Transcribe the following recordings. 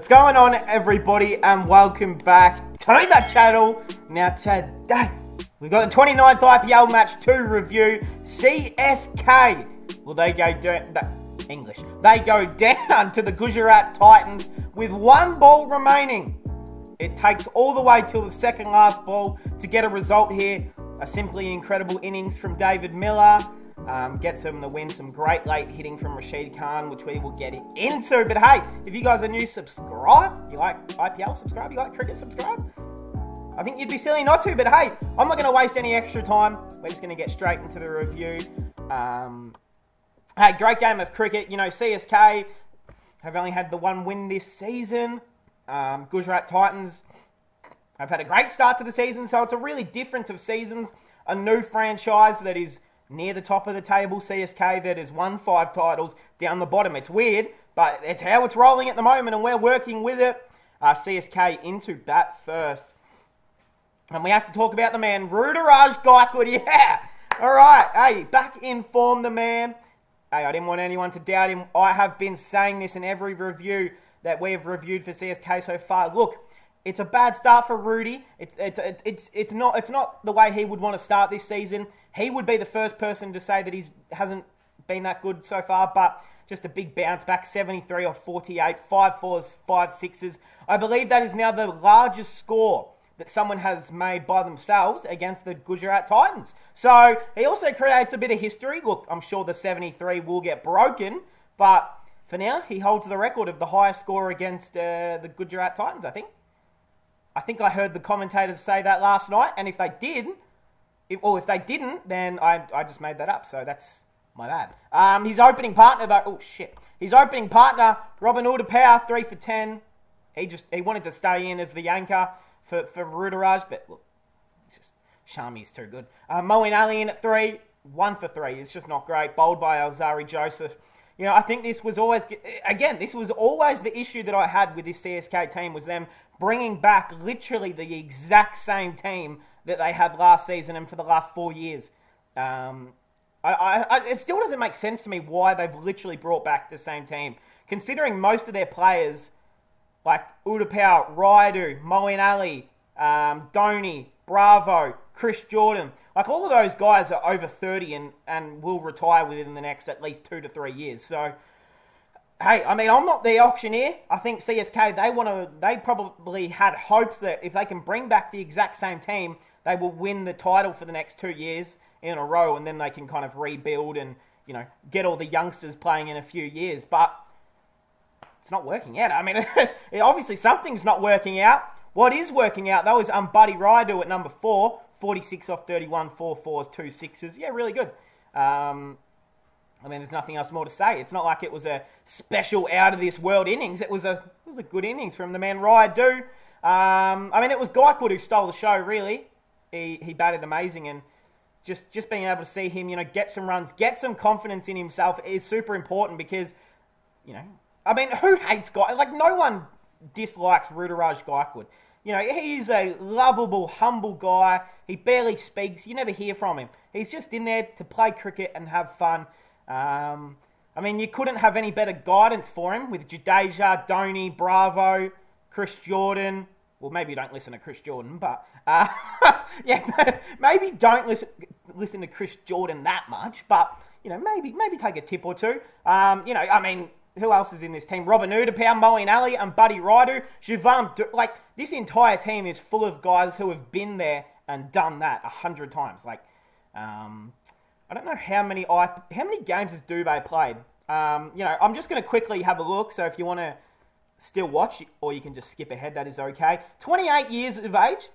What's going on, everybody, and welcome back to the channel. Now today we've got the 29th IPL match 2 review. CSK, well, they go they go down to the Gujarat Titans with 1 ball remaining. It takes all the way till the second last ball to get a result here. A simply incredible innings from David Miller. Gets them the win. Some great late hitting from Rashid Khan, which we will get into. But hey, if you guys are new, subscribe. You like IPL, subscribe. You like cricket, subscribe. I think you'd be silly not to, but hey, I'm not going to waste any extra time. We're just going to get straight into the review. Hey, great game of cricket. You know, CSK have only had the 1 win this season. Gujarat Titans have had a great start to the season, so it's a really difference of seasons. A new franchise that is near the top of the table, CSK, that has won 5 titles down the bottom. It's weird, but it's how it's rolling at the moment, and we're working with it. CSK into bat first. And we have to talk about the man, Ruturaj Gaikwad. Yeah! All right. Hey, back in form, the man. Hey, I didn't want anyone to doubt him. I have been saying this in every review that we have reviewed for CSK so far. Look, it's a bad start for Rudy. It's not the way he would want to start this season. He would be the first person to say that he hasn't been that good so far, but just a big bounce back, 73 off 48, 5 fours, 5 sixes. I believe that is now the largest score that someone has made by themselves against the Gujarat Titans. So he also creates a bit of history. Look, I'm sure the 73 will get broken, but for now, he holds the record of the highest score against the Gujarat Titans, I think. I think I heard the commentators say that last night, and if they did, if they didn't, then I just made that up, so that's my bad. His opening partner, though, oh shit. His opening partner, Robin Udapow, 3 for 10. He wanted to stay in as the anchor for Ruturaj, but look, Shami's too good. Moeen Ali in at 3, 1 for 3. It's just not great. Bowled by Alzari Joseph. You know, I think this was always, again, this was always the issue that I had with this CSK team, was them bringing back literally the exact same team that they had last season and for the last 4 years. It still doesn't make sense to me why they've literally brought back the same team, considering most of their players, like Udapow, Raidu, Moeen Ali, Dhoni, Bravo, Chris Jordan, like all of those guys are over 30 and will retire within the next at least 2 to 3 years. So, hey, I mean, I'm not the auctioneer. I think CSK, they probably had hopes that if they can bring back the exact same team, they will win the title for the next 2 years in a row, and then they can kind of rebuild and, you know, get all the youngsters playing in a few years. But it's not working out. I mean, obviously something's not working out. What is working out, though, is Buddy Raidu at number 4, 46 off 31, 4 fours, 2 sixes. Yeah, really good. I mean, there's nothing else more to say. It's not like it was a special out-of-this-world innings. It was a good innings from the man Raidu. I mean, it was Gaikwad who stole the show, really. He batted amazing, and just being able to see him, you know, get some runs, get some confidence in himself is super important because, you know, I mean, who hates Gaikwad? Like, no one dislikes Ruturaj Gaikwad. You know, he's a lovable, humble guy. He barely speaks. You never hear from him. He's just in there to play cricket and have fun. I mean, you couldn't have any better guidance for him with Jadeja, Dhoni, Bravo, Chris Jordan. Well, maybe you don't listen to Chris Jordan, but yeah, maybe don't listen to Chris Jordan that much. But you know, maybe take a tip or two. You know, I mean, who else is in this team? Robin Udapow, Moeen Ali, and Buddy Raidu. Like, this entire team is full of guys who have been there and done that 100 times. Like, I don't know how many games has Dubé played. You know, I'm just going to quickly have a look. So if you want to still watch, or you can just skip ahead, that is okay. 28 years of age.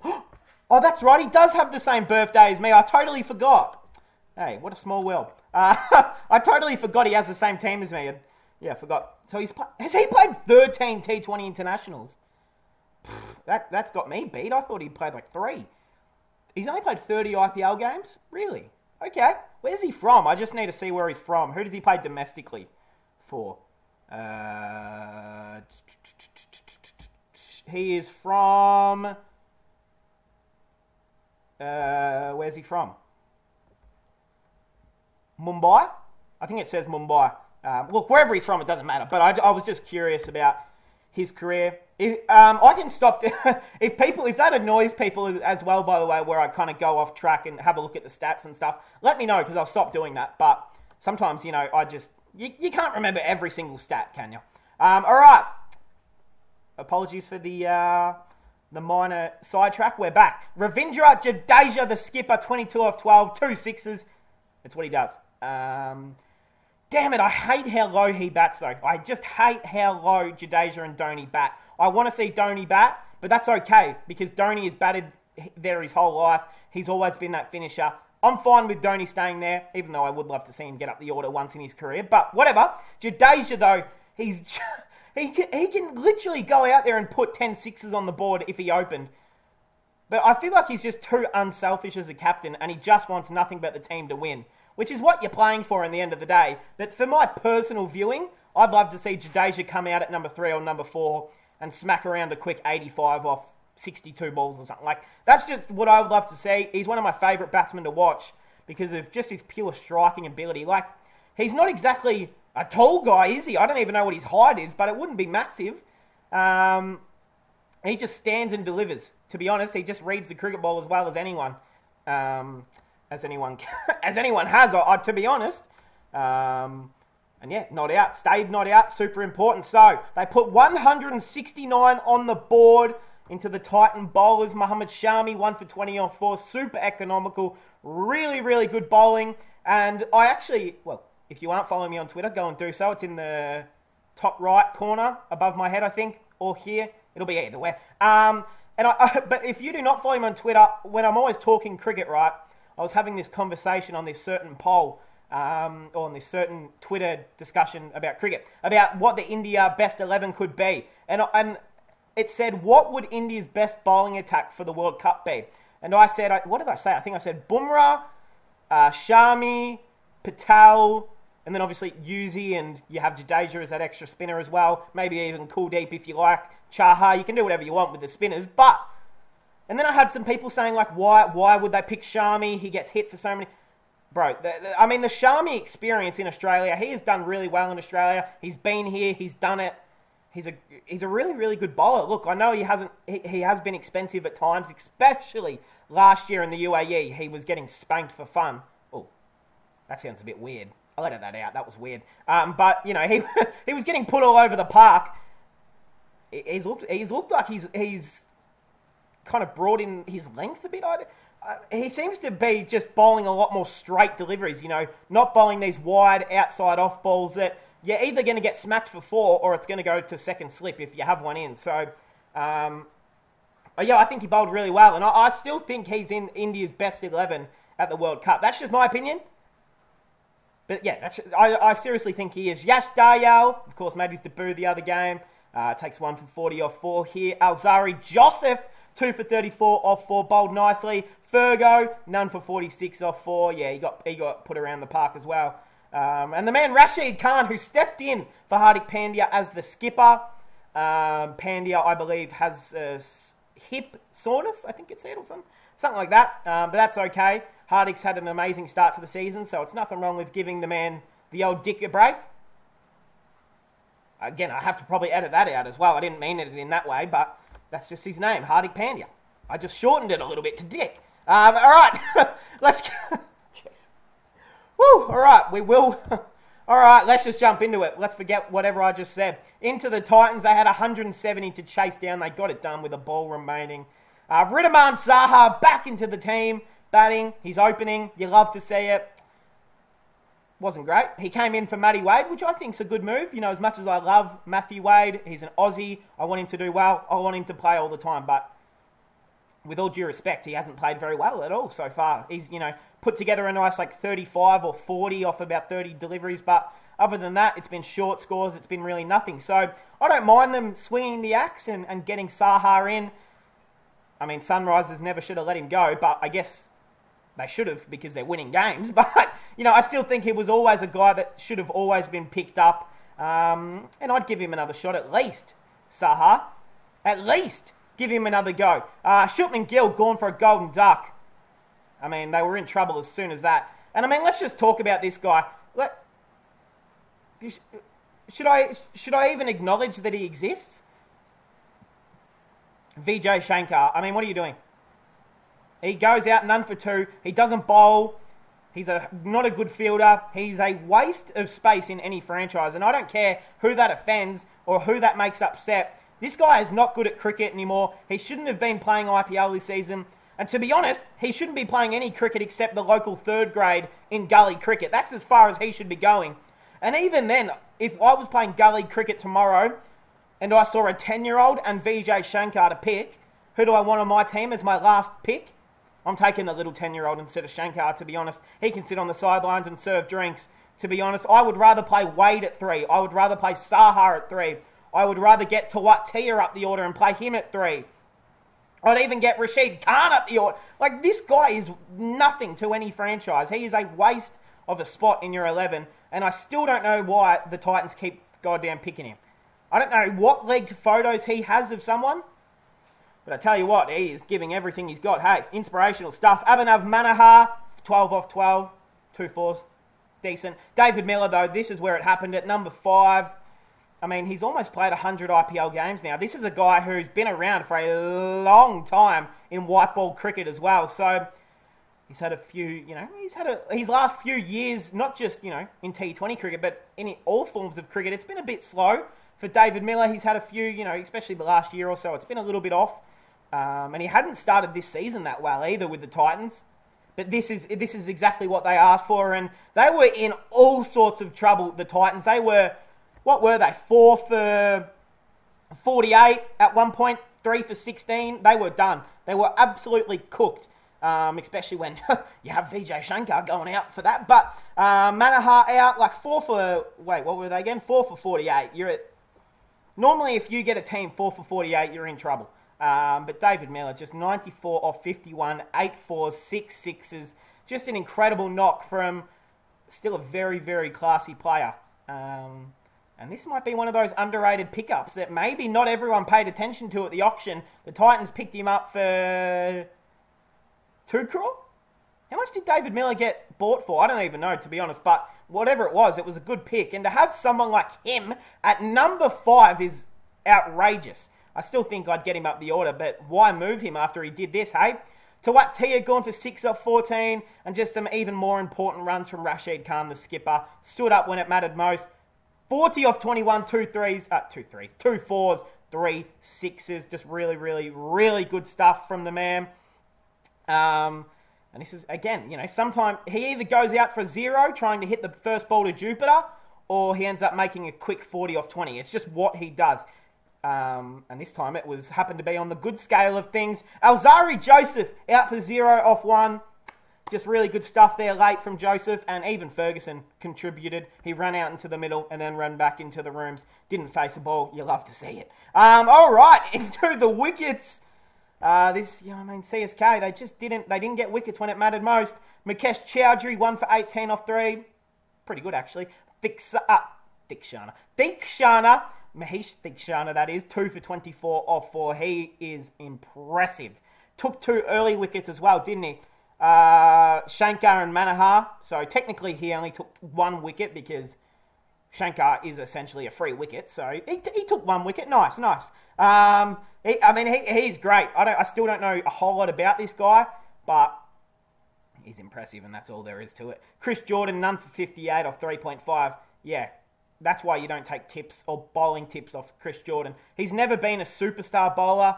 Oh, that's right. He does have the same birthday as me. I totally forgot. Hey, what a small world. I totally forgot he has the same team as me. Yeah, I forgot. So has he played 13 T20 internationals? That's got me beat. I thought he played like 3. He's only played 30 IPL games? Really? Okay. Where's he from? I just need to see where he's from. Who does he play domestically for? He is from... where's he from? Mumbai? I think it says Mumbai. Look, wherever he's from, it doesn't matter. But I was just curious about his career. I can stop if that annoys people as well, by the way, where I kind of go off track and have a look at the stats and stuff, let me know, because I'll stop doing that. But sometimes, you know, you can't remember every single stat, can you? All right. Apologies for the minor sidetrack. We're back. Ravindra Jadeja, the skipper, 22 off 12, 2 sixes. That's what he does. Damn it, I hate how low he bats, though. I just hate how low Jadeja and Dhoni bat. I want to see Dhoni bat, but that's okay, because Dhoni has batted there his whole life. He's always been that finisher. I'm fine with Dhoni staying there, even though I would love to see him get up the order once in his career. But whatever. Jadeja, though, he can literally go out there and put 10 sixes on the board if he opened. But I feel like he's just too unselfish as a captain, and he just wants nothing but the team to win, which is what you're playing for in the end of the day. But for my personal viewing, I'd love to see Jadeja come out at number 3 or number 4 and smack around a quick 85 off 62 balls or something. Like, that's just what I would love to see. He's one of my favourite batsmen to watch because of just his pure striking ability. Like, he's not exactly a tall guy, is he? I don't even know what his height is, but it wouldn't be massive. He just stands and delivers. To be honest, he just reads the cricket ball as well as anyone. As anyone has, to be honest. And yeah, not out. Stayed not out. Super important. So, they put 169 on the board into the Titan bowlers. Mohammad Shami, 1 for 20 off 4. Super economical. Really, really good bowling. And I actually, well, if you aren't following me on Twitter, go and do so. It's in the top right corner above my head, I think. Or here. It'll be either way. But if you do not follow me on Twitter, when I'm always talking cricket, right, I was having this conversation on this certain poll, or on this certain Twitter discussion about cricket, about what the India best 11 could be. And it said, what would India's best bowling attack for the World Cup be? And I said, what did I say? I think I said Bumrah, Shami, Patel, and then obviously Yuzi, and you have Jadeja as that extra spinner as well. Maybe even Kuldeep if you like. Chahar, you can do whatever you want with the spinners. But, and then I had some people saying, like, why would they pick Shami? He gets hit for so many. Bro, I mean, the Shami experience in Australia, he has done really well in Australia. He's been here, he's done it. He's a really, really good bowler. Look, I know he has been expensive at times, especially last year in the UAE. He was getting spanked for fun. Oh, that sounds a bit weird. I'll edit that out. That was weird. But, you know, he was getting put all over the park. He's looked like he's kind of brought in his length a bit. He seems to be just bowling a lot more straight deliveries, you know, not bowling these wide outside off balls that you're either going to get smacked for 4 or it's going to go to second slip if you have one in. So, yeah, I think he bowled really well. And I still think he's in India's best 11 at the World Cup. That's just my opinion. But yeah, I seriously think he is. Yash Dayal, of course, made his debut the other game. Takes 1 for 40 off 4 here. Alzari Joseph, 2 for 34 off 4, bowled nicely. Fergo, none for 46 off 4. Yeah, he got put around the park as well. And the man Rashid Khan, who stepped in for Hardik Pandya as the skipper. Pandya, I believe, has hip soreness, I think it said, or something like that. But that's okay. Hardik's had an amazing start to the season, so it's nothing wrong with giving the man the old dick a break. Again, I have to probably edit that out as well. I didn't mean it in that way, but that's just his name, Hardik Pandya. I just shortened it a little bit to Dick. All right, let's go. Jeez. Woo, all right, we will. All right, let's just jump into it. Let's forget whatever I just said. Into the Titans, they had 170 to chase down. They got it done with a ball remaining. Ridhaman Saha back into the team, batting. He's opening. You love to see it. Wasn't great. He came in for Matty Wade, which I think is a good move. You know, as much as I love Matthew Wade, he's an Aussie. I want him to do well. I want him to play all the time. But with all due respect, he hasn't played very well at all so far. He's, you know, put together a nice like 35 or 40 off about 30 deliveries. But other than that, it's been short scores. It's been really nothing. So I don't mind them swinging the axe and getting Saha in. I mean, Sunrisers never should have let him go, but I guess they should have because they're winning games. But, you know, I still think he was always a guy that should have always been picked up. And I'd give him another shot at least, Saha. At least give him another go. Shupman Gill gone for a golden duck. I mean, they were in trouble as soon as that. And, I mean, let's just talk about this guy. Should I even acknowledge that he exists? Vijay Shankar, I mean, what are you doing? He goes out none for two. He doesn't bowl. He's not a good fielder. He's a waste of space in any franchise. And I don't care who that offends or who that makes upset. This guy is not good at cricket anymore. He shouldn't have been playing IPL this season. And to be honest, he shouldn't be playing any cricket except the local third grade in gully cricket. That's as far as he should be going. And even then, if I was playing gully cricket tomorrow and I saw a 10-year-old and Vijay Shankar to pick, who do I want on my team as my last pick? I'm taking the little 10-year-old instead of Shankar, to be honest. He can sit on the sidelines and serve drinks, to be honest. I would rather play Wade at 3. I would rather play Saha at 3. I would rather get Tawatia up the order and play him at 3. I'd even get Rashid Khan up the order. Like, this guy is nothing to any franchise. He is a waste of a spot in your 11, and I still don't know why the Titans keep goddamn picking him. I don't know what leaked photos he has of someone, but I tell you what, he is giving everything he's got. Hey, inspirational stuff. Abhinav Manohar, 12 off 12, 2 fours, decent. David Miller, though, this is where it happened at number 5. I mean, he's almost played 100 IPL games now. This is a guy who's been around for a long time in white ball cricket as well. So he's had a few, his last few years, not just, in T20 cricket, but in all forms of cricket, it's been a bit slow for David Miller. He's had a few, especially the last year or so, it's been a little bit off. And he hadn't started this season that well either with the Titans. But this is exactly what they asked for. And they were in all sorts of trouble, the Titans. They were... What were they? 4 for 48 at one point, 3 for 16. They were done. They were absolutely cooked, especially when you have Vijay Shankar going out for that. But Manohar out, like 4 for... Wait, what were they again? 4 for 48. Normally, if you get a team 4 for 48, you're in trouble. But David Miller, just 94 off 51, 8 fours, 6 sixes. Just an incredible knock from still a very, very classy player. And this might be one of those underrated pickups that maybe not everyone paid attention to at the auction. The Titans picked him up for 2 crore? How much did David Miller get bought for? I don't even know, to be honest. But whatever it was a good pick. And to have someone like him at number 5 is outrageous. I still think I'd get him up the order, but why move him after he did this, hey? Tawatia gone for 6 off 14, and just some even more important runs from Rashid Khan, the skipper. Stood up when it mattered most. 40 off 21, 2 fours, 3 sixes. Just really, really, really good stuff from the man. And this is, again, sometimes he either goes out for 0, trying to hit the first ball to Jupiter, or he ends up making a quick 40 off 20. It's just what he does. And this time it happened to be on the good scale of things. Alzari Joseph out for 0 off 1. Just really good stuff there late from Joseph, and even Ferguson contributed. He ran out into the middle and then ran back into the rooms. Didn't face a ball. You love to see it. All right, into the wickets. CSK, they didn't get wickets when it mattered most. Mukesh Chowdhury, 1 for 18 off 3. Pretty good, actually. Mahesh Theekshana, that is, 2 for 24 off 4. He is impressive. Took 2 early wickets as well, didn't he? Shankar and Manohar. So technically he only took 1 wicket because Shankar is essentially a free wicket. So he took 1 wicket. Nice. He's great. I still don't know a whole lot about this guy, but he's impressive, and that's all there is to it. Chris Jordan, none for 58 off 3.5. Yeah, that's why you don't take tips or bowling tips off Chris Jordan. He's never been a superstar bowler.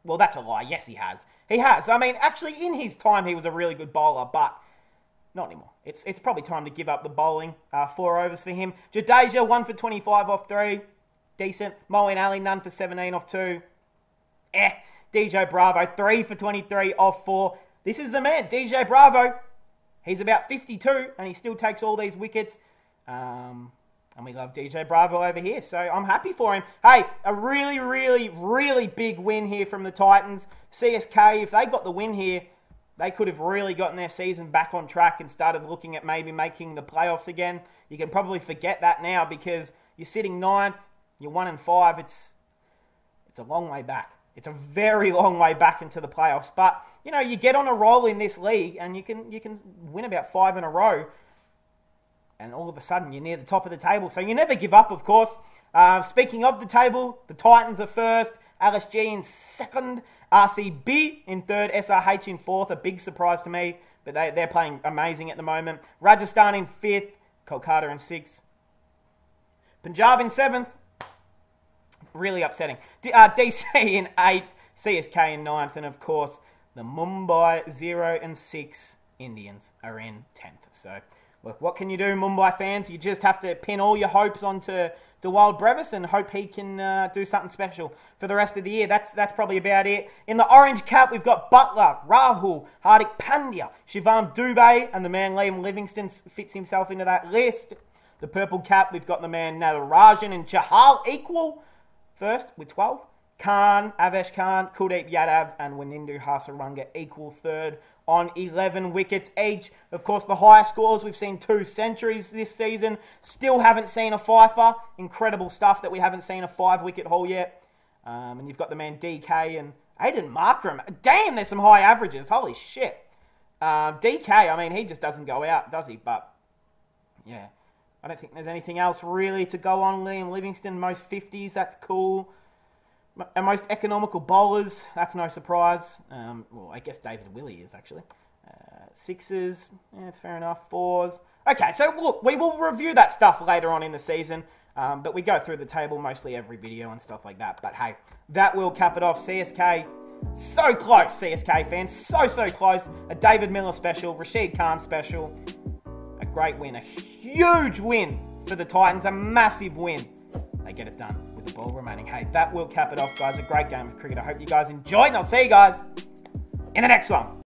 Well, that's a lie. Yes, he has. He has. I mean, actually, in his time, he was a really good bowler, but not anymore. It's probably time to give up the bowling. 4 overs for him. Jadeja, 1 for 25 off 3. Decent. Moeen Ali, none for 17 off 2. DJ Bravo, 3 for 23 off 4. This is the man, DJ Bravo. He's about 52, and he still takes all these wickets. And we love DJ Bravo over here, so I'm happy for him. Hey, a really, really, really big win here from the Titans. CSK, if they got the win here, they could have really gotten their season back on track and started looking at maybe making the playoffs again. You can probably forget that now because you're sitting 9th, you're 1 and 5. It's a long way back. It's a very long way back into the playoffs. But, you get on a roll in this league and you can win about 5 in a row. And all of a sudden, you're near the top of the table. So you never give up, of course. Speaking of the table, the Titans are first. LSG in second. RCB in third. SRH in fourth. A big surprise to me, but they're playing amazing at the moment. Rajasthan in fifth. Kolkata in sixth. Punjab in seventh. Really upsetting. DC in eighth. CSK in ninth. And of course, the Mumbai 0 and 6 Indians are in 10th. So, look, what can you do, Mumbai fans? You just have to pin all your hopes onto the Wild Brevis and hope he can do something special for the rest of the year. That's probably about it. In the orange cap, we've got Butler, Rahul, Hardik Pandya, Shivam Dubey, and the man Liam Livingston fits himself into that list. The purple cap, we've got the man Natarajan and Chahal equal first with 12. Khan, Avesh Khan, Kuldeep Yadav, and Wanindu Hasaranga equal third on 11 wickets each. Of course, the highest scores, we've seen 2 centuries this season. Still haven't seen a fifer. Incredible stuff that we haven't seen a 5-wicket haul yet. And you've got the man DK and Aiden Markram. Damn, there's some high averages. Holy shit. DK, I mean, he just doesn't go out, does he? But, yeah, I don't think there's anything else really to go on. Liam Livingston, most 50s, that's cool. And most economical bowlers, that's no surprise. Well, I guess David Willey is actually. Sixes, yeah, it's fair enough. Fours. Okay, so look, we will review that stuff later on in the season. But we go through the table mostly every video and stuff like that. But hey, that will cap it off. CSK, so close, CSK fans. So close. A David Miller special, Rashid Khan special. A great win, a huge win for the Titans. A massive win. They get it done with the ball remaining. Hey, that will cap it off, guys. A great game of cricket. I hope you guys enjoyed, and I'll see you guys in the next one.